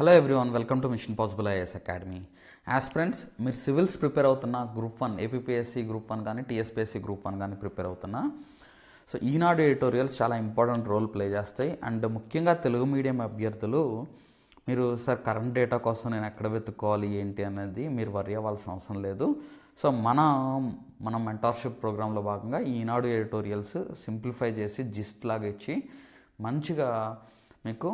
Hello everyone, welcome to machine possible IAS academy. Aspirants, మీరు civils prepare అవుతున్న group 1 APPSC group 1 కానీ TSPSC group 1 కానీ prepare అవుతున్నా. So ఈనాడు editorials చాలా important role play చేస్తాయి. And ముఖ్యంగా తెలుగు మీడియం అభ్యర్థులు మీరు సార్ కరెంట్ డేటా కోసం నేను ఎక్కడ వెతుక్కోవాలి ఏంటి అనేది మీరు వరి అవ్వాల్సిన అవసరం లేదు. సో మన మెంటార్షిప్ ప్రోగ్రాంలో భాగంగా ఈనాడు ఎడిటోరియల్స్ సింప్లిఫై చేసి జిస్ట్ లాగా ఇచ్చి మంచిగా మీకు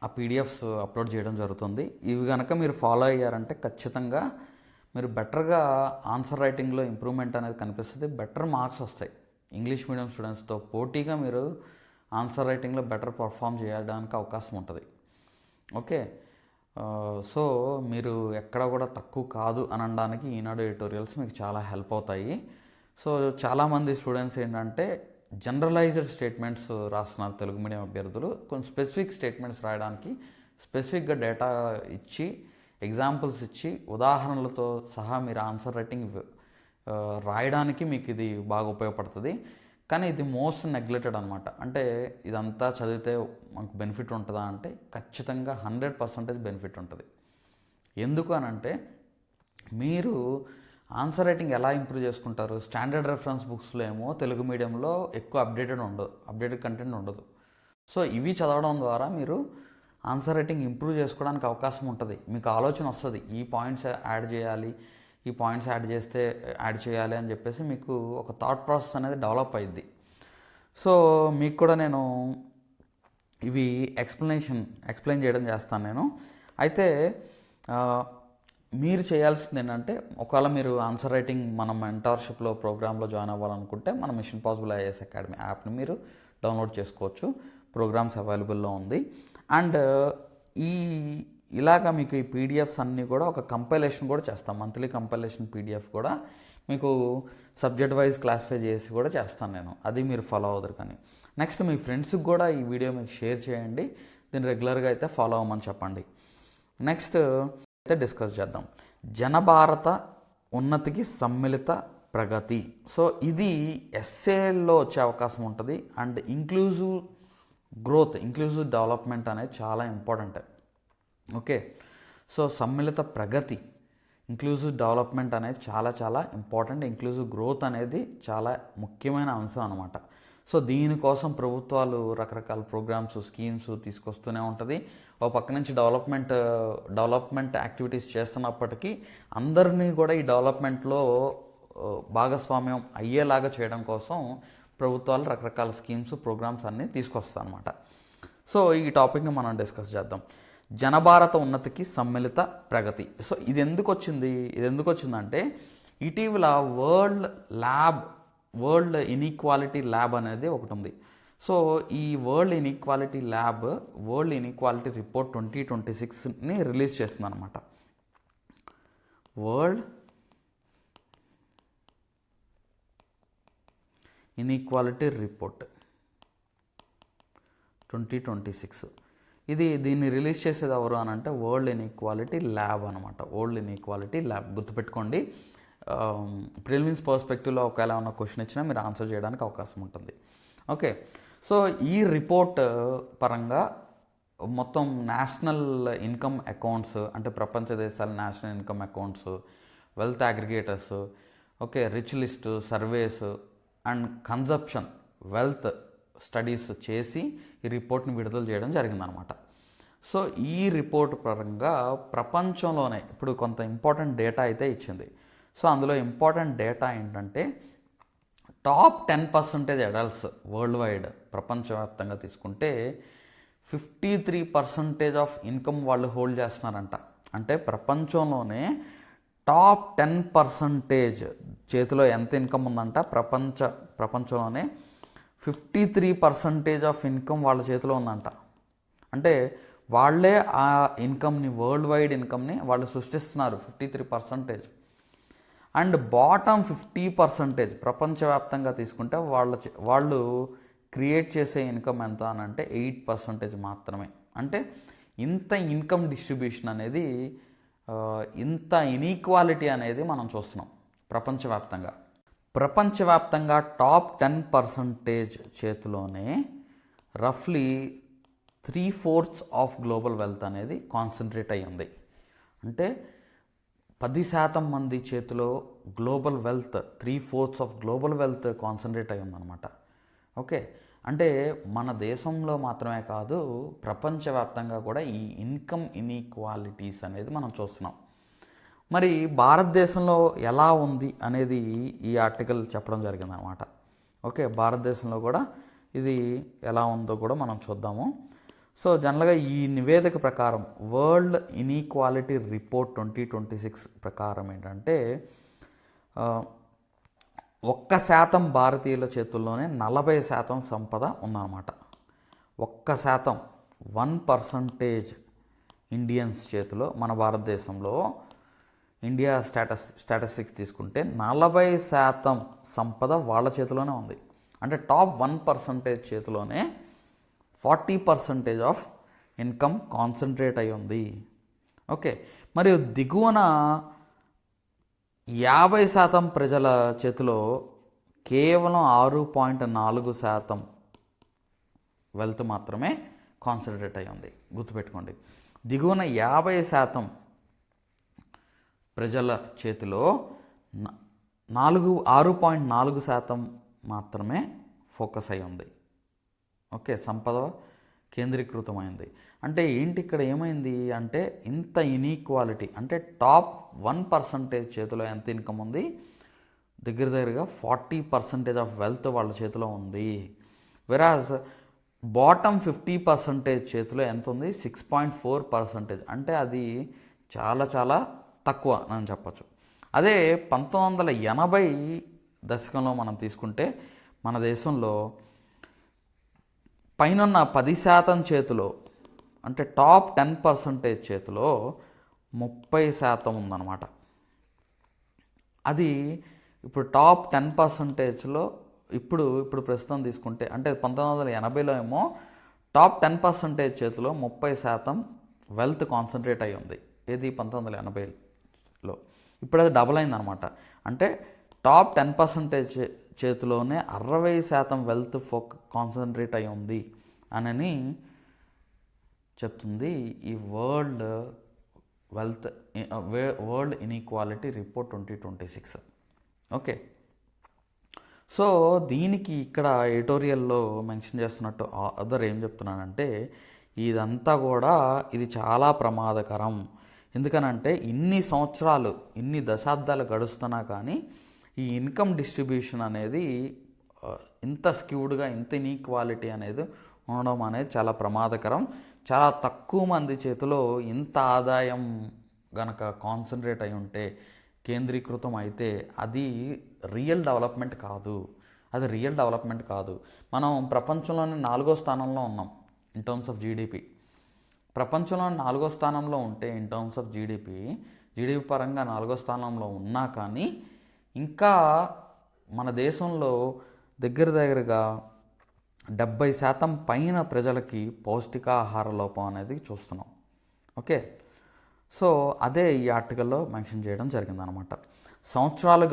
ఆ పీడిఎఫ్స్ అప్లోడ్ చేయడం జరుగుతుంది. ఇవి కనుక మీరు ఫాలో అయ్యారంటే ఖచ్చితంగా మీరు బెటర్గా ఆన్సర్ రైటింగ్లో ఇంప్రూవ్మెంట్ అనేది కనిపిస్తుంది, బెటర్ మార్క్స్ వస్తాయి. ఇంగ్లీష్ మీడియం స్టూడెంట్స్తో పోటీగా మీరు ఆన్సర్ రైటింగ్లో బెటర్ పర్ఫామ్ చేయడానికి అవకాశం ఉంటుంది. ఓకే, సో మీరు ఎక్కడ కూడా తక్కువ కాదు అని అనడానికి ఈనాడు ఎడిటోరియల్స్ మీకు చాలా హెల్ప్ అవుతాయి. సో చాలామంది స్టూడెంట్స్ ఏంటంటే జనరలైజ్డ్ స్టేట్మెంట్స్ రాస్తున్నారు తెలుగు మీడియం అభ్యర్థులు. కొన్ని స్పెసిఫిక్ స్టేట్మెంట్స్ రాయడానికి స్పెసిఫిక్గా డేటా ఇచ్చి ఎగ్జాంపుల్స్ ఇచ్చి ఉదాహరణలతో సహా మీరు ఆన్సర్ రైటింగ్ రాయడానికి మీకు ఇది బాగా ఉపయోగపడుతుంది. కానీ ఇది మోస్ట్ నెగ్లెక్టెడ్ అనమాట. అంటే ఇదంతా చదివితే మనకు బెనిఫిట్ ఉంటుందా అంటే ఖచ్చితంగా 100% బెనిఫిట్ ఉంటుంది. ఎందుకు అనంటే మీరు ఆన్సర్ రైటింగ్ ఎలా ఇంప్రూవ్ చేసుకుంటారు? స్టాండర్డ్ రెఫరెన్స్ బుక్స్లో ఏమో తెలుగు మీడియంలో ఎక్కువ అప్డేటెడ్ కంటెంట్ ఉండదు. సో ఇవి చదవడం ద్వారా మీరు ఆన్సర్ రైటింగ్ ఇంప్రూవ్ చేసుకోవడానికి అవకాశం ఉంటుంది. మీకు ఆలోచన వస్తుంది, ఈ పాయింట్స్ యాడ్ చేయాలి, ఈ పాయింట్స్ యాడ్ చేయాలి అని చెప్పేసి మీకు ఒక థాట్ ప్రాసెస్ అనేది డెవలప్ అయ్యిద్ది. సో మీకు కూడా నేను ఇవి ఎక్స్ప్లెయిన్ చేయడం చేస్తాను నేను. అయితే మీరు చేయాల్సింది ఏంటంటే, ఒకవేళ మీరు ఆన్సర్ రైటింగ్ మన మెంటార్షిప్లో ప్రోగ్రాంలో జాయిన్ అవ్వాలనుకుంటే మన మిషన్ పాసిబుల్ ఐఏఎస్ అకాడమీ యాప్ని మీరు డౌన్లోడ్ చేసుకోవచ్చు. ప్రోగ్రామ్స్ అవైలబుల్లో ఉంది. అండ్ ఇలాగా మీకు ఈ పీడిఎఫ్స్ అన్నీ కూడా ఒక కంపైలేషన్ కూడా చేస్తాం. మంత్లీ కంపైలేషన్ పీడిఎఫ్ కూడా మీకు సబ్జెక్ట్ వైజ్ క్లాసిఫై చేసి కూడా చేస్తాను నేను. అది మీరు ఫాలో అవుతారు. కానీ నెక్స్ట్ మీ ఫ్రెండ్స్కి కూడా ఈ వీడియో మీకు షేర్ చేయండి. దీన్ని రెగ్యులర్గా అయితే ఫాలో అవ్వమని చెప్పండి. నెక్స్ట్ అయితే డిస్కస్ చేద్దాం, జనభారత ఉన్నతికి సమ్మిళిత ప్రగతి. సో ఇది ఎస్ఏలో వచ్చే అవకాశం ఉంటుంది. And inclusive growth, inclusive development అనేది చాలా ఇంపార్టెంట్. ఓకే, సో సమ్మిళిత ప్రగతి, ఇంక్లూజివ్ డెవలప్మెంట్ అనేది చాలా ఇంపార్టెంట్. ఇంక్లూజివ్ గ్రోత్ అనేది చాలా ముఖ్యమైన అంశం అనమాట. సో దీనికోసం ప్రభుత్వాలు రకరకాల ప్రోగ్రామ్స్, స్కీమ్స్ తీసుకొస్తూనే ఉంటుంది. ఒక పక్క నుంచి డెవలప్మెంట్ యాక్టివిటీస్ చేస్తున్నప్పటికీ అందరినీ కూడా ఈ డెవలప్మెంట్లో భాగస్వామ్యం అయ్యేలాగా చేయడం కోసం ప్రభుత్వాలు రకరకాల స్కీమ్స్, ప్రోగ్రామ్స్ అన్నీ తీసుకొస్తాయి అన్నమాట. సో ఈ టాపిక్ని మనం డిస్కస్ చేద్దాం, జనభారత ఉన్నతికి సమ్మిళిత ప్రగతి. సో ఇది ఎందుకు వచ్చిందంటే ఇటీవల వరల్డ్ ఇన్ఈక్వాలిటీ ల్యాబ్ అనేది ఒకటి ఉంది. సో ఈ వరల్డ్ ఇన్ఈక్వాలిటీ రిపోర్ట్ 2026ని రిలీజ్ చేస్తుంది అనమాట. World inequality report 2026. దీన్ని రిలీజ్ చేసేది ఎవరు అని అంటే వరల్డ్ ఇన్ఈక్వాలిటీ ల్యాబ్ అనమాట. వరల్డ్ ఇన్ఈక్వాలిటీ ల్యాబ్ గుర్తుపెట్టుకోండి. ప్రిలిమ్స్ పర్స్పెక్టివ్లో ఒకవేళ ఏమైనా క్వశ్చన్ ఇచ్చినా మీరు ఆన్సర్ చేయడానికి అవకాశం ఉంటుంది. ఓకే, సో ఈ రిపోర్ట్ పరంగా మొత్తం నేషనల్ ఇన్కమ్ అకౌంట్స్, అంటే ప్రపంచ దేశాల national income accounts, wealth aggregators, okay, rich list, surveys and consumption wealth studies చేసి ఈ రిపోర్ట్ని విడుదల చేయడం జరిగిందనమాట. సో ఈ రిపోర్ట్ పరంగా ప్రపంచంలోనే ఇప్పుడు కొంత ఇంపార్టెంట్ డేటా అయితే ఇచ్చింది. సో అందులో ఇంపార్టెంట్ డేటా ఏంటంటే టాప్ 10% అడల్ట్స్ వరల్డ్ వైడ్ ప్రపంచవ్యాప్తంగా తీసుకుంటే 53% ఆఫ్ ఇన్కమ్ వాళ్ళు హోల్డ్ చేస్తున్నారంట. అంటే ప్రపంచంలోనే టాప్ 10% చేతిలో ఎంత ఇన్కమ్ ఉందంట, ప్రపంచంలోనే 53% ఆఫ్ ఇన్కమ్ వాళ్ళ చేతిలో ఉందంట. అంటే వాళ్ళే ఆ ఇన్కమ్ని, వరల్డ్ వైడ్ ఇన్కమ్ని వాళ్ళు సృష్టిస్తున్నారు 53%. అండ్ బాటమ్ 50% ప్రపంచవ్యాప్తంగా తీసుకుంటే వాళ్ళు క్రియేట్ చేసే ఇన్కమ్ ఎంత అని అంటే 8% మాత్రమే. అంటే ఇంత ఇన్కమ్ డిస్ట్రిబ్యూషన్ అనేది, ఇంత ఇన్ఈక్వాలిటీ అనేది మనం చూస్తున్నాం ప్రపంచవ్యాప్తంగా టాప్ 10% చేతిలోనే రఫ్లీ 3/4 ఆఫ్ గ్లోబల్ వెల్త్ అనేది కాన్సన్ట్రేట్ అయి ఉంది. అంటే 10% మంది చేతిలో global wealth, 3/4 of global wealth concentrate అయి ఉందన్నమాట. ఓకే, అంటే మన దేశంలో మాత్రమే కాదు, ప్రపంచవ్యాప్తంగా కూడా ఈ ఇన్కమ్ ఇన్ఈక్వాలిటీస్ అనేది మనం చూస్తున్నాం. మరి భారతదేశంలో ఎలా ఉంది అనేది ఈ ఆర్టికల్ చెప్పడం జరిగిందనమాట. ఓకే, భారతదేశంలో కూడా ఇది ఎలా ఉందో కూడా మనం చూద్దాము. సో జనరల్గా ఈ నివేదిక ప్రకారం వరల్డ్ ఇన్ఈక్వాలిటీ రిపోర్ట్ 2026 ప్రకారం ఏంటంటే 1% భారతీయుల చేతుల్లోనే 40% సంపద ఉందన్నమాట. 1%, 1% ఇండియన్స్ చేతిలో, మన భారతదేశంలో ఇండియా స్టాటిస్టిక్స్ తీసుకుంటే 40% సంపద వాళ్ళ చేతిలోనే ఉంది. అంటే టాప్ 1% చేతిలోనే 40% ఆఫ్ ఇన్కమ్ కాన్సన్ట్రేట్ అయి ఉంది. ఓకే, మరియు దిగువన 50% ప్రజల చేతిలో కేవలం 6.4% వెల్త్ మాత్రమే కాన్సన్ట్రేట్ అయి ఉంది. గుర్తుపెట్టుకోండి, దిగువన 50% ప్రజల చేతిలో 6.4% మాత్రమే ఫోకస్ అయి ఉంది. ఓకే, సంపద కేంద్రీకృతమైంది. అంటే ఏంటి ఇక్కడ ఏమైంది అంటే ఇంత ఇన్ఈక్వాలిటీ, అంటే టాప్ 1% చేతిలో ఎంత ఇన్కమ్ ఉంది, దగ్గరగా 40% ఆఫ్ వెల్త్ వాళ్ళ చేతిలో ఉంది. వెరాజ్ బాటమ్ 50% చేతిలో ఎంత ఉంది, 6.4%. అంటే అది చాలా చాలా తక్కువ అని చెప్పచ్చు. అదే 1980 దశకంలో మనం తీసుకుంటే మన దేశంలో పైనున్న 10% చేతిలో, అంటే టాప్ 10% చేతిలో 30% ఉందన్నమాట. అది ఇప్పుడు టాప్ 10%లో ఇప్పుడు ప్రస్తుతం తీసుకుంటే, అంటే 1980లో ఏమో టాప్ 10% చేతిలో 30% వెల్త్ కాన్సన్ట్రేట్ అయి ఉంది. ఏది 1980లో. ఇప్పుడు అది డబుల్ అయిందనమాట. అంటే టాప్ 10% చేతిలోనే 60% వెల్త్ కాన్సన్ట్రేట్ అయి ఉంది అని చెప్తుంది ఈ world inequality report 2026. Okay, so దీనికి ఇక్కడ ఎడిటోరియల్లో మెన్షన్ చేస్తున్నట్టు అదర్ ఏం చెప్తున్నానంటే ఇదంతా కూడా ఇది చాలా ప్రమాదకరం. ఎందుకనంటే ఇన్ని సంవత్సరాలు, ఇన్ని దశాబ్దాలు గడుస్తున్నా కానీ ఈ ఇన్కమ్ డిస్ట్రిబ్యూషన్ అనేది ఇంత స్క్యూడ్గా, ఇంత ఇన్ఈక్వాలిటీ అనేది ఉండడం అనేది చాలా ప్రమాదకరం. చాలా తక్కువ మంది చేతిలో ఇంత ఆదాయం గనక కాన్సన్ట్రేట్ అయి ఉంటే, కేంద్రీకృతం అయితే అది రియల్ డెవలప్మెంట్ కాదు. మనం ప్రపంచంలోని 4వ స్థానంలో ఉన్నాం ఇన్ టర్మ్స్ ఆఫ్ జీడిపి. ప్రపంచంలో 4వ స్థానంలో ఉంటే ఇన్ టర్మ్స్ ఆఫ్ జీడిపి పరంగా 4వ స్థానంలో ఉన్నా కానీ ఇంకా మన దేశంలో దగ్గరగా 70% పైన ప్రజలకి పౌష్టికాహార లోపం అనేది చూస్తున్నాం. ఓకే, సో అదే ఈ ఆర్టికల్లో మెన్షన్ చేయడం జరిగిందనమాట. సంవత్సరాలు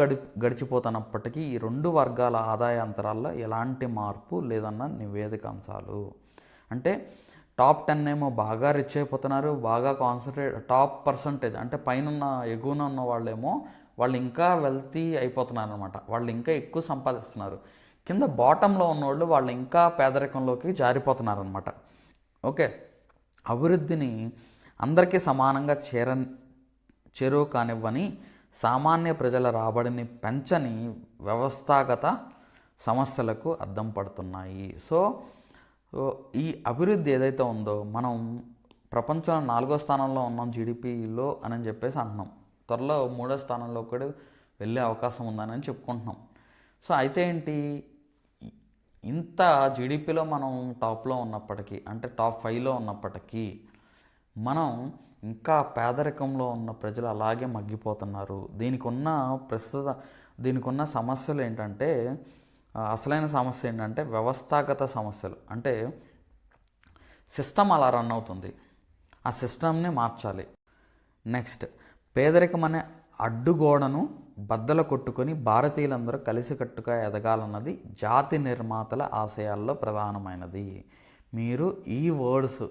గడిచిపోతున్నప్పటికీ ఈ 2 వర్గాల ఆదాయ అంతరాల్లో ఎలాంటి మార్పు లేదన్న నివేదిక అంశాలు. అంటే టాప్ 10 ఏమో బాగా రిచ్ అయిపోతున్నారు, బాగా కాన్సన్ట్రేట్, టాప్ పర్సంటేజ్ అంటే పైన ఎగువన ఉన్న వాళ్ళేమో వాళ్ళు ఇంకా వెల్తీ అయిపోతున్నారు అనమాట. వాళ్ళు ఇంకా ఎక్కువ సంపాదిస్తున్నారు. కింద బాటంలో ఉన్నవాళ్ళు వాళ్ళు ఇంకా పేదరికంలోకి జారిపోతున్నారనమాట. ఓకే, అభివృద్ధిని అందరికీ సమానంగా చేరువ కానివ్వని, సామాన్య ప్రజల రాబడిని పెంచని వ్యవస్థాగత సమస్యలకు అద్దం పడుతున్నాయి. సో ఈ అభివృద్ధి ఏదైతే ఉందో, మనం ప్రపంచంలో 4వ స్థానంలో ఉన్నాం జీడిపిలో అని చెప్పేసి అంటున్నాం. త్వరలో 3వ స్థానంలో కూడా వెళ్ళే అవకాశం ఉందని చెప్పుకుంటున్నాం. సో అయితే ఏంటి, ఇంత జీడిపిలో మనం టాప్లో ఉన్నప్పటికీ, అంటే టాప్ 5లో ఉన్నప్పటికీ మనం ఇంకా పేదరికంలో ఉన్న ప్రజలు అలాగే మగ్గిపోతున్నారు. దీనికి ఉన్న సమస్యలు ఏంటంటే, అసలైన సమస్య ఏంటంటే వ్యవస్థాగత సమస్యలు. అంటే సిస్టమ్ అలా రన్ అవుతుంది, ఆ సిస్టమ్ని మార్చాలి. నెక్స్ట్, పేదరికం అనే అడ్డుగోడను బద్దలు కొట్టుకొని భారతీయులందరూ కలిసికట్టుగా ఎదగాలన్నది జాతి నిర్మాతల ఆశయాల్లో ప్రధానమైనది. మీరు ఈ వర్డ్స్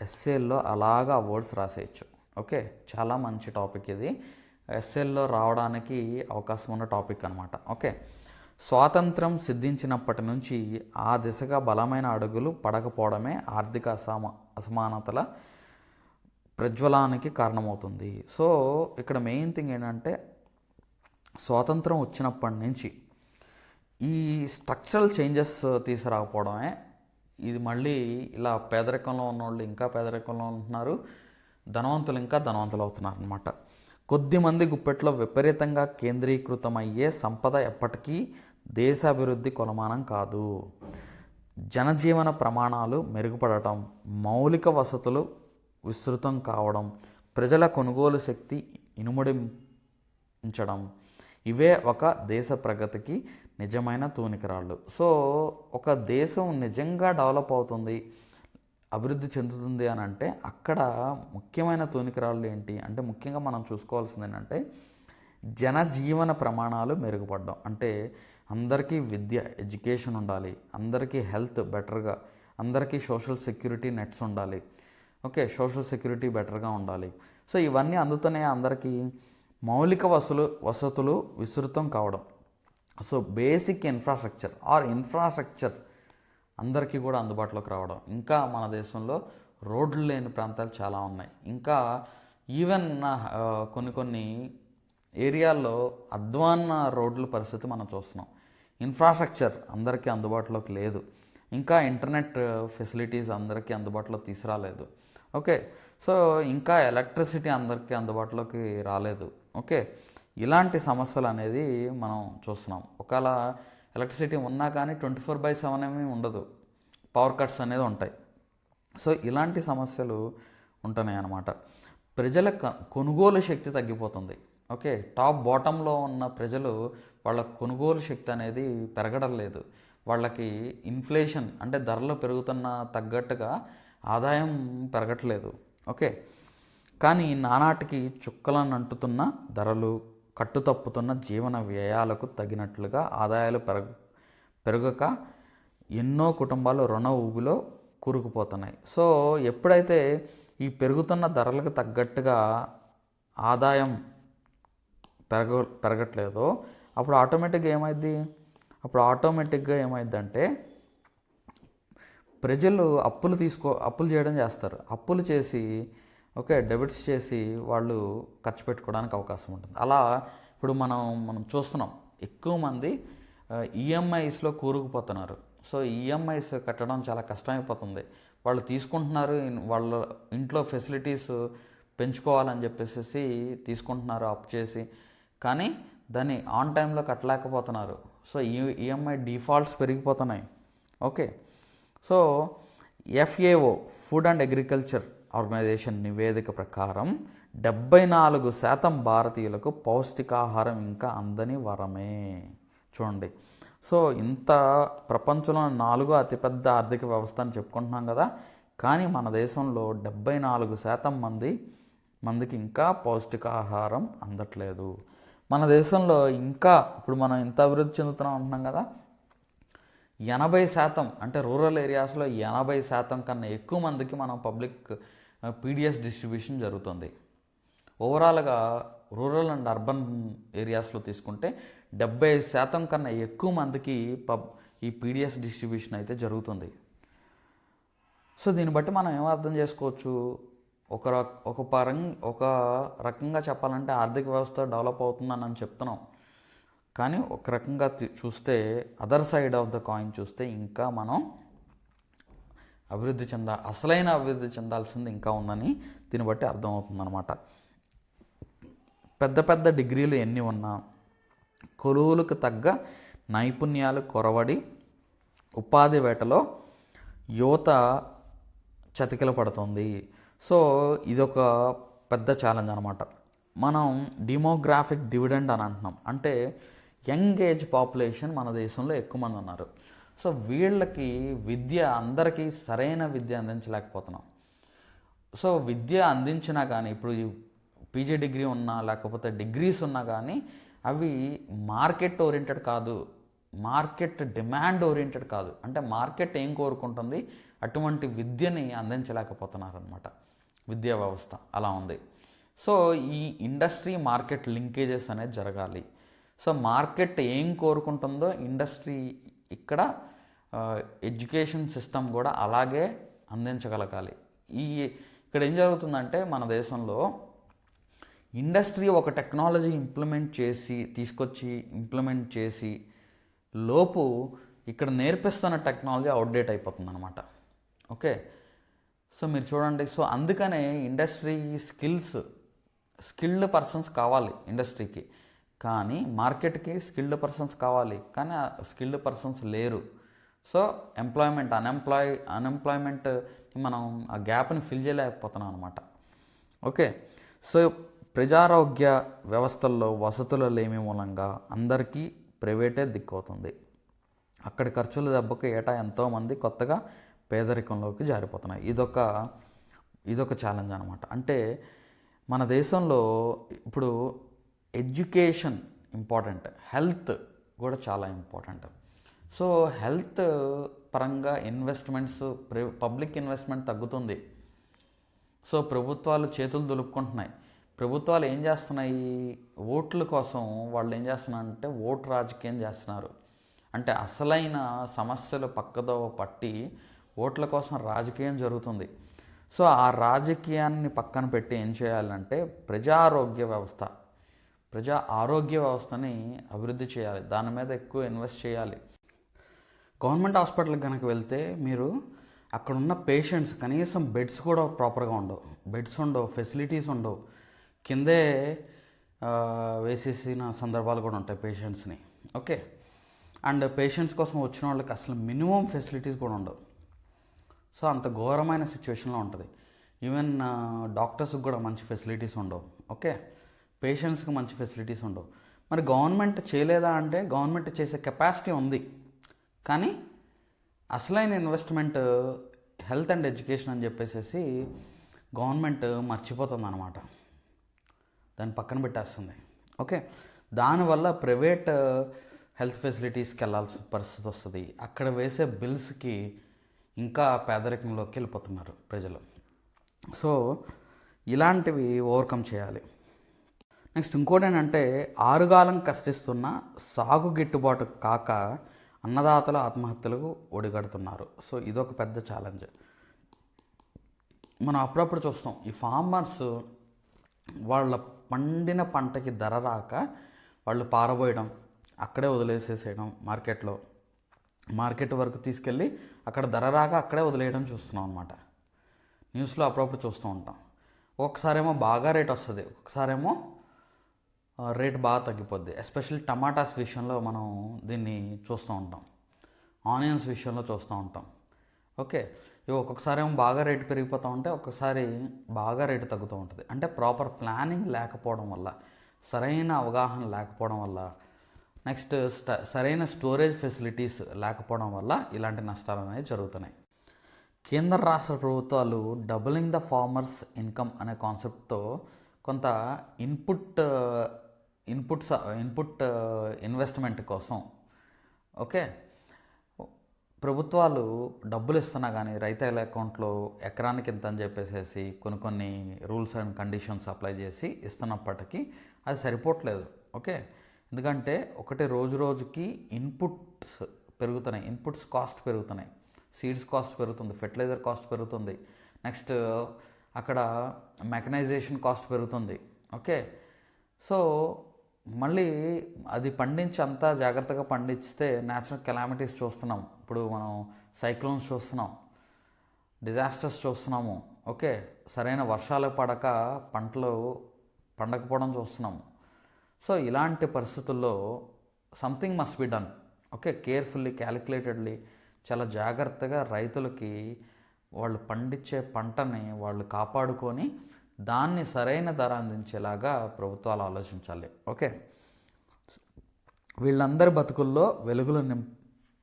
ఎస్ఏల్లో అలాగా వర్డ్స్ రాసేయచ్చు. ఓకే, చాలా మంచి టాపిక్ ఇది, ఎస్ఏల్లో రావడానికి అవకాశం ఉన్న టాపిక్ అనమాట. ఓకే, స్వాతంత్రం సిద్ధించినప్పటి నుంచి ఆ దిశగా బలమైన అడుగులు పడకపోవడమే ఆర్థిక అసమానతల ప్రజ్వలానికి కారణమవుతుంది. సో ఇక్కడ మెయిన్ థింగ్ ఏంటంటే స్వాతంత్రం వచ్చినప్పటి నుంచి ఈ స్ట్రక్చరల్ చేంజెస్ తీసుకురాకపోవడమే ఇది మళ్ళీ ఇలా పేదరికంలో ఉన్నవాళ్ళు ఇంకా పేదరికంలో ఉంటున్నారు, ధనవంతులు ఇంకా ధనవంతులు అవుతున్నారు అనమాట. కొద్దిమంది గుప్పెట్లో విపరీతంగా కేంద్రీకృతమయ్యే సంపద ఎప్పటికీ దేశాభివృద్ధి కొలమానం కాదు. జనజీవన ప్రమాణాలు మెరుగుపడటం, మౌలిక వసతులు విస్తృతం కావడం, ప్రజల కొనుగోలు శక్తి ఇనుమడించడం, ఇవే ఒక దేశ ప్రగతికి నిజమైన తూనికరాళ్ళు. సో ఒక దేశం నిజంగా డెవలప్ అవుతుంది, అభివృద్ధి చెందుతుంది అని అంటే అక్కడ ముఖ్యమైన తూనికరాళ్ళు ఏంటి అంటే ముఖ్యంగా మనం చూసుకోవాల్సింది ఏంటంటే జనజీవన ప్రమాణాలు మెరుగుపడడం. అంటే అందరికీ విద్య, ఎడ్యుకేషన్ ఉండాలి, అందరికీ హెల్త్ బెటర్గా, అందరికీ సోషల్ సెక్యూరిటీ నెట్స్ ఉండాలి. ఓకే, సోషల్ సెక్యూరిటీ బెటర్గా ఉండాలి. సో ఇవన్నీ అందుతూనే అందరికీ మౌలిక వసతులు విస్తృతం కావడం. సో బేసిక్ ఇన్ఫ్రాస్ట్రక్చర్ అందరికీ కూడా అందుబాటులోకి రావడం. ఇంకా మన దేశంలో రోడ్లు లేని ప్రాంతాలు చాలా ఉన్నాయి. ఇంకా ఈవెన్ కొన్ని ఏరియాల్లో అధ్వాన్న రోడ్ల పరిస్థితి మనం చూస్తున్నాం. ఇన్ఫ్రాస్ట్రక్చర్ అందరికీ అందుబాటులోకి లేదు. ఇంకా ఇంటర్నెట్ ఫెసిలిటీస్ అందరికీ అందుబాటులో తీసుకురాలేదు. ఓకే, సో ఇంకా ఎలక్ట్రిసిటీ అందరికీ అందుబాటులోకి రాలేదు. ఓకే, ఇలాంటి సమస్యలు అనేది మనం చూస్తున్నాం. ఒకవేళ ఎలక్ట్రిసిటీ ఉన్నా కానీ 24/7 ఏమీ ఉండదు, పవర్ కట్స్ అనేది ఉంటాయి. సో ఇలాంటి సమస్యలు ఉంటున్నాయి అన్నమాట. ప్రజల కొనుగోలు శక్తి తగ్గిపోతుంది. ఓకే, టాప్ బాటంలో ఉన్న ప్రజలు వాళ్ళ కొనుగోలు శక్తి అనేది పెరగడం లేదు. వాళ్ళకి ఇన్ఫ్లేషన్ అంటే ధరలు పెరుగుతున్న తగ్గట్టుగా ఆదాయం పెరగట్లేదు. ఓకే, కానీ నానాటికి చుక్కలను అంటుతున్న ధరలు, కట్టుతప్పుతున్న జీవన వ్యయాలకు తగినట్లుగా ఆదాయాలు పెరగక ఎన్నో కుటుంబాలు రుణ ఊబిలో కూరుకుపోతున్నాయి. సో ఎప్పుడైతే ఈ పెరుగుతున్న ధరలకు తగ్గట్టుగా ఆదాయం పెరగట్లేదో అప్పుడు ఆటోమేటిక్గా ఏమైందంటే ప్రజలు అప్పులు చేయడం చేస్తారు. అప్పులు చేసి డెబిట్స్ చేసి వాళ్ళు ఖర్చు పెట్టుకోవడానికి అవకాశం ఉంటుంది. అలా ఇప్పుడు మనం చూస్తున్నాం, ఎక్కువ మంది ఈఎంఐస్లో కూరుకుపోతున్నారు. సో ఈఎంఐస్ కట్టడం చాలా కష్టమైపోతుంది. వాళ్ళు తీసుకుంటున్నారు, వాళ్ళ ఇంట్లో ఫెసిలిటీస్ పెంచుకోవాలని చెప్పేసి తీసుకుంటున్నారు అప్పు చేసి, కానీ దాన్ని ఆన్ టైంలో కట్టలేకపోతున్నారు. సో ఈఎంఐ డిఫాల్ట్స్ పెరిగిపోతున్నాయి. Okay, so FAO food and agriculture organisation నివేదిక ప్రకారం 74% భారతీయులకు పౌష్టికాహారం ఇంకా అందని వరమే. చూడండి, సో ఇంత ప్రపంచంలో 4వ అతిపెద్ద ఆర్థిక వ్యవస్థ అని చెప్పుకుంటున్నాం కదా, కానీ మన దేశంలో 74% మందికి ఇంకా పౌష్టికాహారం అందట్లేదు. మన దేశంలో ఇంకా ఇప్పుడు మనం ఇంత అభివృద్ధి చెందుతున్నాం అంటున్నాం కదా, 80% అంటే రూరల్ ఏరియాస్లో 80% కన్నా ఎక్కువ మందికి మనం పబ్లిక్ PDS డిస్ట్రిబ్యూషన్ జరుగుతుంది. ఓవరాల్గా రూరల్ అండ్ అర్బన్ ఏరియాస్లో తీసుకుంటే 75% కన్నా ఎక్కువ మందికి ఈ PDS డిస్ట్రిబ్యూషన్ అయితే జరుగుతుంది. సో దీన్ని బట్టి మనం ఏం అర్థం చేసుకోవచ్చు, ఒక రకంగా చెప్పాలంటే ఆర్థిక వ్యవస్థ డెవలప్ అవుతుందని చెప్తున్నాం, కానీ ఒక రకంగా చూస్తే other side of the coin చూస్తే ఇంకా మనం అసలైన అభివృద్ధి చెందాల్సింది ఇంకా ఉందని దీన్ని బట్టి అర్థమవుతుందన్నమాట. పెద్ద పెద్ద డిగ్రీలు ఎన్ని ఉన్నా కొలువులకు తగ్గ నైపుణ్యాలు కొరవడి ఉపాధి వేటలో యువత చతికిల పడుతుంది. సో ఇదొక పెద్ద ఛాలెంజ్ అనమాట. మనం డెమోగ్రాఫిక్ డివిడెండ్ అని అంటున్నాం, అంటే యంగ్ ఏజ్ పాపులేషన్ మన దేశంలో ఎక్కువ మంది ఉన్నారు. సో వీళ్ళకి అందరికీ సరైన విద్య అందించలేకపోతున్నాం. సో విద్య అందించినా కానీ ఇప్పుడు PG డిగ్రీ ఉన్నా లేకపోతే డిగ్రీస్ ఉన్నా కానీ అవి మార్కెట్ ఓరియంటెడ్ కాదు, మార్కెట్ డిమాండ్ ఓరియంటెడ్ కాదు. అంటే మార్కెట్ ఏం కోరుకుంటుంది, అటువంటి విద్యని అందించలేకపోతున్నారనమాట. విద్యా వ్యవస్థ అలా ఉంది. సో ఈ ఇండస్ట్రీ మార్కెట్ లింకేజెస్ అనేది జరగాలి. సో మార్కెట్ ఏం కోరుకుంటుందో ఇండస్ట్రీ ఇక్కడ ఎడ్యుకేషన్ సిస్టమ్ కూడా అలాగే అందించగలగాలి. ఇక్కడ ఏం జరుగుతుందంటే మన దేశంలో ఇండస్ట్రీ ఒక టెక్నాలజీ తీసుకొచ్చి ఇంప్లిమెంట్ చేసి లోపు ఇక్కడ నేర్పిస్తున్న టెక్నాలజీ అవుట్డేట్ అయిపోతుంది అనమాట. ఓకే, సో మీరు చూడండి. సో అందుకనే ఇండస్ట్రీ స్కిల్డ్ పర్సన్స్ కావాలి ఇండస్ట్రీకి, కానీ మార్కెట్కి స్కిల్డ్ పర్సన్స్ కావాలి, కానీ ఆ స్కిల్డ్ పర్సన్స్ లేరు. సో అన్ఎంప్లాయ్మెంట్ మనం ఆ గ్యాప్ని ఫిల్ చేయలేకపోతున్నాం అనమాట. ఓకే, సో ప్రజారోగ్య వ్యవస్థల్లో వసతుల లేమి మూలంగా అందరికీ ప్రైవేటే దిక్కవుతుంది. అక్కడి ఖర్చుల దెబ్బకు ఏటా ఎంతోమంది కొత్తగా పేదరికంలోకి జారిపోతున్నాయి. ఇదొక ఛాలెంజ్ అనమాట. అంటే మన దేశంలో ఇప్పుడు ఎడ్యుకేషన్ ఇంపార్టెంట్, హెల్త్ కూడా చాలా ఇంపార్టెంట్. సో హెల్త్ పరంగా పబ్లిక్ ఇన్వెస్ట్మెంట్ తగ్గుతుంది. సో ప్రభుత్వాలు చేతులు దులుపుకుంటున్నాయి. ప్రభుత్వాలు ఏం చేస్తున్నాయి, ఓట్ల కోసం వాళ్ళు ఏం చేస్తున్నారంటే ఓటు రాజకీయం చేస్తున్నారు. అంటే అసలైన సమస్యలు పక్కదో పట్టి ఓట్ల కోసం రాజకీయం జరుగుతుంది. సో ఆ రాజకీయాన్ని పక్కన పెట్టి ఏం చేయాలంటే ప్రజా ఆరోగ్య వ్యవస్థని అభివృద్ధి చేయాలి. దాని మీద ఎక్కువ ఇన్వెస్ట్ చేయాలి. గవర్నమెంట్ హాస్పిటల్కి కనుక వెళ్తే మీరు అక్కడున్న పేషెంట్స్ కనీసం బెడ్స్ కూడా ప్రాపర్గా ఉండవు, ఫెసిలిటీస్ ఉండవు. కిందే వేసేసిన సందర్భాలు కూడా ఉంటాయి పేషెంట్స్ని. ఓకే, అండ్ పేషెంట్స్ కోసం వచ్చిన వాళ్ళకి అసలు మినిమం ఫెసిలిటీస్ కూడా ఉండవు. సో అంత ఘోరమైన సిచ్యువేషన్లో ఉంటుంది. ఈవెన్ డాక్టర్స్కి కూడా మంచి ఫెసిలిటీస్ ఉండవు. ఓకే, పేషెంట్స్కి మంచి ఫెసిలిటీస్ ఉండవు. మరి గవర్నమెంట్ చేయలేదా అంటే గవర్నమెంట్ చేసే కెపాసిటీ ఉంది, కానీ అసలైన ఇన్వెస్ట్మెంట్ హెల్త్ అండ్ ఎడ్యుకేషన్ అని చెప్పేసి గవర్నమెంట్ మర్చిపోతుంది అన్నమాట. దాన్ని పక్కన పెట్టేస్తుంది. ఓకే, దానివల్ల ప్రైవేట్ హెల్త్ ఫెసిలిటీస్కి వెళ్ళాల్సిన పరిస్థితి వస్తుంది. అక్కడ వేసే బిల్స్కి ఇంకా పేదరికంలోకి వెళ్ళిపోతున్నారు ప్రజలు. సో ఇలాంటివి ఓవర్కమ్ చేయాలి. నెక్స్ట్ ఇంకోటి ఏంటంటే ఆరుగాలం కష్టిస్తున్న సాగు గిట్టుబాటు కాక అన్నదాతలు ఆత్మహత్యలకు ఒడిగడుతున్నారు. సో ఇదొక పెద్ద ఛాలెంజ్. మనం అప్పుడప్పుడు చూస్తాం ఈ ఫార్మర్స్ వాళ్ళ పండిన పంటకి ధర రాక వాళ్ళు పారబోయడం, అక్కడే వదిలేసేసేయడం, మార్కెట్ వరకు తీసుకెళ్ళి అక్కడ ధర రాక అక్కడే వదిలేయడం చూస్తున్నాం అనమాట. న్యూస్లో అప్పుడప్పుడు చూస్తూ ఉంటాం. ఒకసారేమో బాగా రేట్ వస్తుంది, ఒకసారేమో రేట్ బాగా తగ్గిపోద్ది. ఎస్పెషల్లీ టమాటాస్ విషయంలో మనం దీన్ని చూస్తూ ఉంటాం, ఆనియన్స్ విషయంలో చూస్తూ ఉంటాం. ఓకే, ఇవి ఒక్కొక్కసారి ఏమో బాగా రేటు పెరిగిపోతూ ఉంటే ఒక్కొక్కసారి బాగా రేటు తగ్గుతూ ఉంటుంది. అంటే ప్రాపర్ ప్లానింగ్ లేకపోవడం వల్ల, సరైన అవగాహన లేకపోవడం వల్ల, నెక్స్ట్ సరైన స్టోరేజ్ ఫెసిలిటీస్ లేకపోవడం వల్ల ఇలాంటి నష్టాలు అనేవి జరుగుతున్నాయి. కేంద్ర రాష్ట్ర ప్రభుత్వాలు డబులింగ్ ద ఫార్మర్స్ ఇన్కమ్ అనే కాన్సెప్ట్తో కొంత ఇన్పుట్ ఇన్వెస్ట్మెంట్ కోసం ఓకే ప్రభుత్వాలు డబ్బులు ఇస్తున్నా కానీ రైతుల అకౌంట్లో ఎకరానికి ఇంత అని చెప్పేసి కొన్ని రూల్స్ అండ్ కండిషన్స్ అప్లై చేసి ఇస్తున్నప్పటికీ అది సరిపోవట్లేదు. ఓకే, ఎందుకంటే రోజుకి ఇన్పుట్స్ పెరుగుతున్నాయి, ఇన్పుట్స్ కాస్ట్ పెరుగుతున్నాయి, సీడ్స్ కాస్ట్ పెరుగుతుంది, ఫెర్టిలైజర్ కాస్ట్ పెరుగుతుంది, నెక్స్ట్ అక్కడ మెకనైజేషన్ కాస్ట్ పెరుగుతుంది. ఓకే, సో మళ్ళీ అది పండించి అంతా జాగ్రత్తగా పండిస్తే న్యాచురల్ కెలామిటీస్ చూస్తున్నాం. ఇప్పుడు మనం సైక్లోన్స్ చూస్తున్నాం, డిజాస్టర్స్ చూస్తున్నాము. ఓకే, సరైన వర్షాలు పడక పంటలు పండకపోవడం చూస్తున్నాము. సో ఇలాంటి పరిస్థితుల్లో something must be done. Okay, carefully, calculatedly, చాలా జాగ్రత్తగా రైతులకి వాళ్ళు పండించే పంటని వాళ్ళు కాపాడుకొని దాన్ని సరైన ధర అందించేలాగా ప్రభుత్వాలు ఆలోచించాలి. ఓకే, వీళ్ళందరి బతుకుల్లో వెలుగులు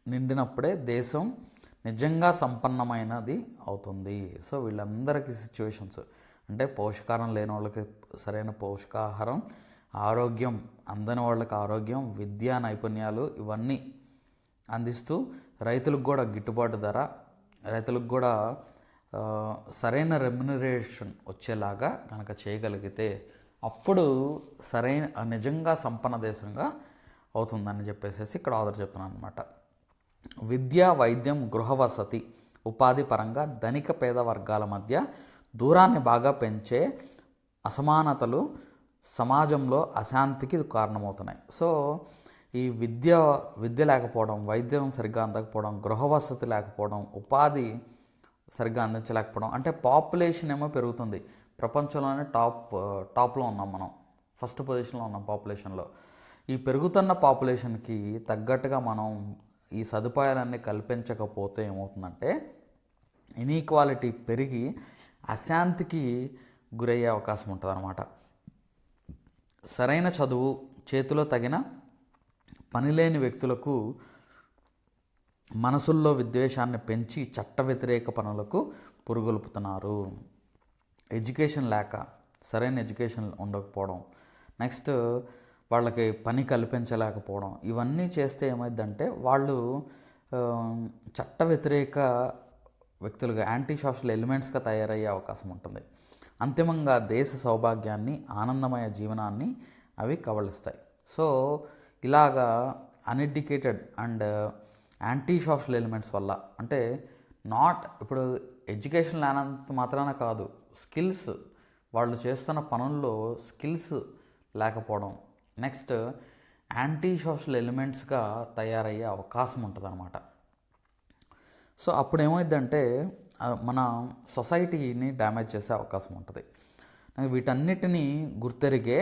నిండినప్పుడే దేశం నిజంగా సంపన్నమైనది అవుతుంది. సో వీళ్ళందరికీ సిచ్యువేషన్స్ అంటే పోషకాహారం లేని వాళ్ళకి సరైన పోషకాహారం, ఆరోగ్యం అందని వాళ్ళకి ఆరోగ్యం, విద్యా నైపుణ్యాలు ఇవన్నీ అందిస్తూ రైతులకు కూడా గిట్టుబాటు ధర, రైతులకు కూడా సరైన రెమ్యునరేషన్ వచ్చేలాగా కనుక చేయగలిగితే అప్పుడు నిజంగా సంపన్న దేశంగా అవుతుందని చెప్పేసి ఇక్కడ ఆర్డర్ చెప్తున్నాను అనమాట. విద్య, వైద్యం, గృహ వసతి, ఉపాధి పరంగా ధనిక పేద వర్గాల మధ్య దూరాన్ని బాగా పెంచే అసమానతలు సమాజంలో అశాంతికి కారణమవుతున్నాయి. సో ఈ విద్య లేకపోవడం, వైద్యం సరిగ్గా అందకపోవడం, గృహ వసతి లేకపోవడం, ఉపాధి సరిగ్గా అందించలేకపోవడం, అంటే పాపులేషన్ ఏమో పెరుగుతుంది. ప్రపంచంలోనే టాప్లో ఉన్నాం మనం, ఫస్ట్ పొజిషన్లో ఉన్నాం పాపులేషన్లో. ఈ పెరుగుతున్న పాపులేషన్కి తగ్గట్టుగా మనం ఈ సదుపాయాలన్నీ కల్పించకపోతే ఏమవుతుందంటే ఇన్ఈక్వాలిటీ పెరిగి అశాంతికి గురయ్యే అవకాశం ఉంటుంది అన్నమాట. సరైన చదువు, చేతిలో తగిన పనిలేని వ్యక్తులకు మనసుల్లో విద్వేషాన్ని పెంచి చట్ట వ్యతిరేక పనులకు పురుగొల్పుతున్నారు. ఎడ్యుకేషన్ లేక, సరైన ఎడ్యుకేషన్ ఉండకపోవడం, నెక్స్ట్ వాళ్ళకి పని కల్పించలేకపోవడం, ఇవన్నీ చేస్తే ఏమైందంటే వాళ్ళు చట్ట వ్యతిరేక వ్యక్తులుగా, యాంటీ సోషల్ ఎలిమెంట్స్గా తయారయ్యే అవకాశం ఉంటుంది. అంతిమంగా దేశ సౌభాగ్యాన్ని, ఆనందమయ జీవనాన్ని అవి కబళిస్తాయి. సో ఇలాగా uneducated and anti social elements వల్ల, అంటే ఇప్పుడు ఎడ్యుకేషన్ లేనంత మాత్రాన కాదు, స్కిల్స్, వాళ్ళు చేస్తున్న పనుల్లో స్కిల్స్ లేకపోవడం, నెక్స్ట్ యాంటీ సోషల్ ఎలిమెంట్స్గా తయారయ్యే అవకాశం ఉంటుంది అన్నమాట. సో అప్పుడు ఏమైందంటే మన సొసైటీని డ్యామేజ్ చేసే అవకాశం ఉంటుంది. వీటన్నిటినీ గుర్తెరిగే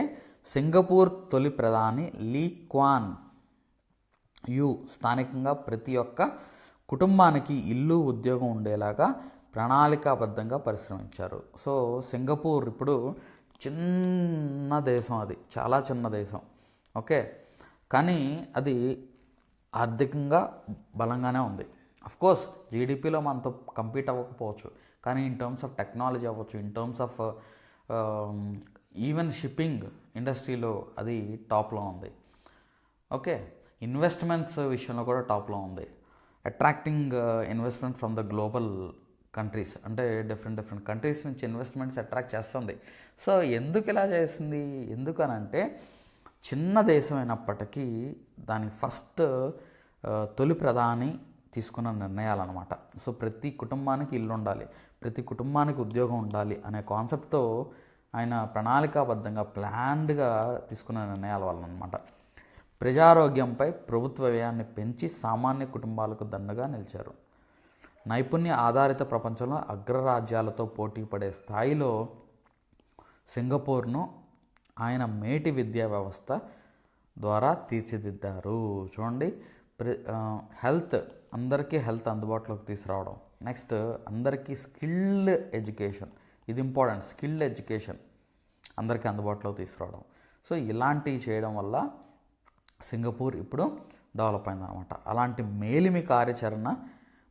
సింగపూర్ తొలి ప్రధాని లీ క్వాన్ యూ స్థానికంగా ప్రతి ఒక్క కుటుంబానికి ఇల్లు, ఉద్యోగం ఉండేలాగా ప్రణాళికాబద్ధంగా పరిశ్రమించారు. సో సింగపూర్ ఇప్పుడు చిన్న దేశం, అది చాలా చిన్న దేశం, ఓకే, కానీ అది ఆర్థికంగా బలంగానే ఉంది. అఫ్కోర్స్ జీడిపిలో మనతో కంపీట్ అవ్వకపోవచ్చు, కానీ ఇన్ టర్మ్స్ ఆఫ్ టెక్నాలజీ అవ్వచ్చు, in terms of even shipping ఇండస్ట్రీలో అది టాప్లో ఉంది. ఓకే, ఇన్వెస్ట్మెంట్స్ విషయంలో కూడా టాప్లో ఉంది. Attracting investment from the global countries, అంటే డిఫరెంట్ కంట్రీస్ నుంచి ఇన్వెస్ట్మెంట్స్ అట్రాక్ట్ చేస్తుంది. సో ఎందుకు ఇలా చేస్తుంది, ఎందుకనంటే చిన్న దేశం అయినప్పటికీ దాని ఫస్ట్ తొలి ప్రధాని తీసుకున్న నిర్ణయాలు అనమాట. సో ప్రతి కుటుంబానికి ఇల్లు ఉండాలి, ప్రతి కుటుంబానికి ఉద్యోగం ఉండాలి అనే కాన్సెప్ట్తో ఆయన ప్రణాళికాబద్ధంగా ప్లాన్డ్గా తీసుకున్న నిర్ణయాల వల్ల అనమాట ప్రజారోగ్యంపై ప్రభుత్వ వ్యయాన్ని పెంచి సామాన్య కుటుంబాలకు దండగా నిలిచారు. నైపుణ్య ఆధారిత ప్రపంచంలో అగ్రరాజ్యాలతో పోటీ పడే స్థాయిలో సింగపూర్ను ఆయన మేటి విద్యా వ్యవస్థ ద్వారా తీర్చిదిద్దారు. చూడండి, హెల్త్, అందరికీ హెల్త్ అందుబాటులోకి తీసుకురావడం, నెక్స్ట్ అందరికీ స్కిల్డ్ ఎడ్యుకేషన్, ఇది ఇంపార్టెంట్, స్కిల్డ్ ఎడ్యుకేషన్ అందరికీ అందుబాటులోకి తీసుకురావడం. సో ఇలాంటివి చేయడం వల్ల సింగపూర్ ఇప్పుడు డెవలప్ అయిందనమాట. అలాంటి మేలిమి కార్యాచరణ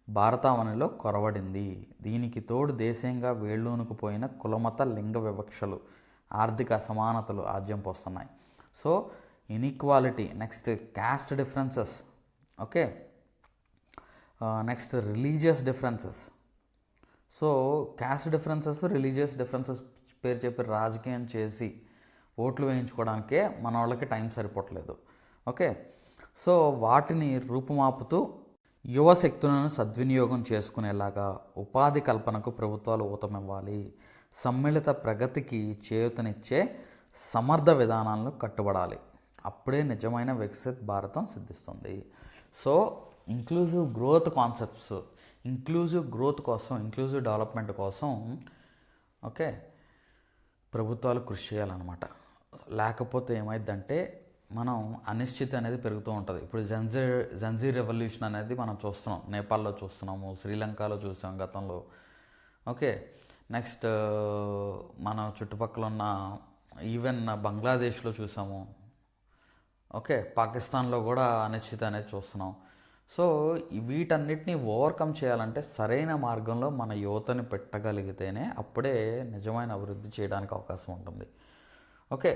భారతావనిలో కొరవడింది. దీనికి తోడు దేశీయంగా వేళ్ళూనుకుపోయిన కులమత లింగ వివక్షలు, ఆర్థిక అసమానతలు ఆజ్యం పోస్తున్నాయి. So inequality, next caste differences, okay, next religious differences. So caste differences, religious differences పేరు చెప్పి రాజకీయం చేసి ఓట్లు వేయించుకోవడానికే మన వాళ్ళకి టైం సరిపోవట్లేదు. ఓకే, సో వాటిని రూపుమాపుతూ యువశక్తులను సద్వినియోగం చేసుకునేలాగా ఉపాధి కల్పనకు ప్రభుత్వాలు ఊతమివ్వాలి. సమ్మిళిత ప్రగతికి చేయూతనిచ్చే సమర్థ విధానాలను కట్టుబడాలి. అప్పుడే నిజమైన వికసిత్ భారతం సిద్ధిస్తుంది. So inclusive growth concepts, inclusive growth కోసం, ఇంక్లూజివ్ డెవలప్మెంట్ కోసం ఓకే ప్రభుత్వాలు కృషి చేయాలన్నమాట. లేకపోతే ఏమైందంటే మనం అనిశ్చితి అనేది పెరుగుతూ ఉంటుంది. ఇప్పుడు జెన్జీ రెవల్యూషన్ అనేది మనం చూస్తున్నాం, నేపాల్లో చూస్తున్నాము, శ్రీలంకలో చూసాం గతంలో. ఓకే, నెక్స్ట్ మన చుట్టుపక్కల ఉన్న ఈవెన్ బంగ్లాదేశ్లో చూసాము. ఓకే, పాకిస్తాన్లో కూడా అనిశ్చితి అనేది చూస్తున్నాం. సో వీటన్నిటిని ఓవర్కమ్ చేయాలంటే సరైన మార్గంలో మన యువతని పెట్టగలిగితేనే అప్పుడే నిజమైన అభివృద్ధి చేయడానికి అవకాశం ఉంటుంది. ఓకే,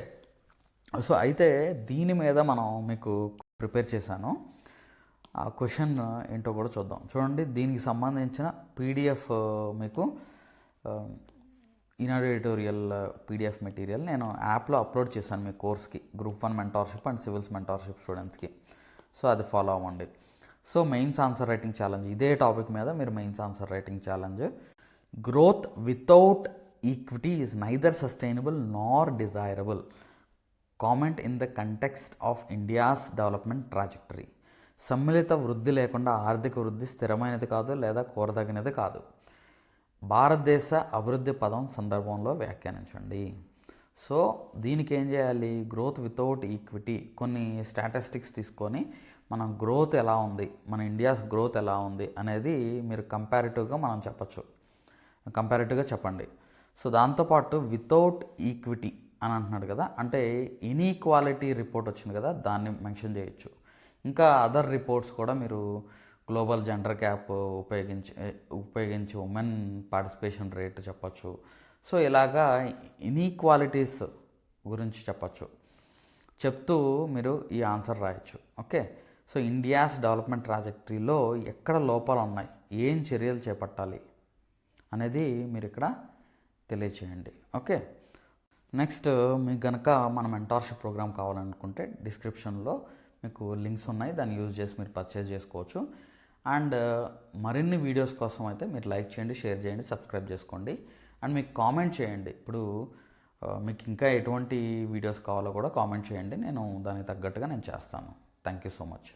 సో అయితే దీని మీద మనం మీకు ప్రిపేర్ చేశాను. ఆ క్వశ్చన్ ఏంటో కూడా చూద్దాం. చూడండి, దీనికి సంబంధించిన పీడిఎఫ్ మీకు ఈనాడు ఎడిటోరియల్ పీడిఎఫ్ మెటీరియల్ నేను యాప్లో అప్లోడ్ చేశాను మీ కోర్స్కి, group 1 mentorship and civils mentorship స్టూడెంట్స్కి. సో అది ఫాలో అవ్వండి. So mains answer writing challenge, ఇదే టాపిక్ మీద మీరు mains answer writing challenge. Growth without equity is neither sustainable nor desirable. Comment in the context of India's development trajectory. సమ్మిళిత వృద్ధి లేకుండా ఆర్థిక వృద్ధి స్థిరమైనది కాదు లేదా కోరదగినది కాదు. భారతదేశ అభివృద్ధి పదం సందర్భంలో వ్యాఖ్యానించండి. సో దీనికి ఏం చేయాలి? గ్రోత్ వితౌట్ ఈక్విటీ, కొన్ని స్టాటిస్టిక్స్ తీసుకొని మనం గ్రోత్ ఎలా ఉంది, మన ఇండియాస్ గ్రోత్ ఎలా ఉంది అనేది మీరు కంపారిటివ్గా చెప్పండి. సో దాంతోపాటు వితౌట్ ఈక్విటీ అని అంటున్నాడు కదా, అంటే ఇన్ఈక్వాలిటీ రిపోర్ట్ వచ్చింది కదా, దాన్ని మెన్షన్ చేయొచ్చు. ఇంకా అదర్ రిపోర్ట్స్ కూడా మీరు గ్లోబల్ జెండర్ గ్యాప్ ఉపయోగించి ఉమెన్ పార్టిసిపేషన్ రేట్ చెప్పచ్చు. సో ఇలాగా ఇన్ఈక్వాలిటీస్ గురించి చెప్తూ మీరు ఈ ఆన్సర్ రాయొచ్చు. ఓకే, సో ఇండియాస్ డెవలప్మెంట్ ట్రాజెక్టరీలో ఎక్కడ లోపాలు ఉన్నాయి, ఏం చర్యలు చేపట్టాలి అనేది మీరు ఇక్కడ తెలియచేయండి. ఓకే, నెక్స్ట్ మీకు కనుక మన మెంటార్షిప్ ప్రోగ్రామ్ కావాలనుకుంటే డిస్క్రిప్షన్లో మీకు లింక్స్ ఉన్నాయి, దాన్ని యూజ్ చేసి మీరు పర్చేజ్ చేసుకోవచ్చు. అండ్ మరిన్ని వీడియోస్ కోసం అయితే మీరు లైక్ చేయండి, షేర్ చేయండి, సబ్స్క్రైబ్ చేసుకోండి. అండ్ మీకు కామెంట్ చేయండి. ఇప్పుడు మీకు ఇంకా ఎటువంటి వీడియోస్ కావాలో కూడా కామెంట్ చేయండి, నేను దానికి తగ్గట్టుగా నేను చేస్తాను. Thank you so much.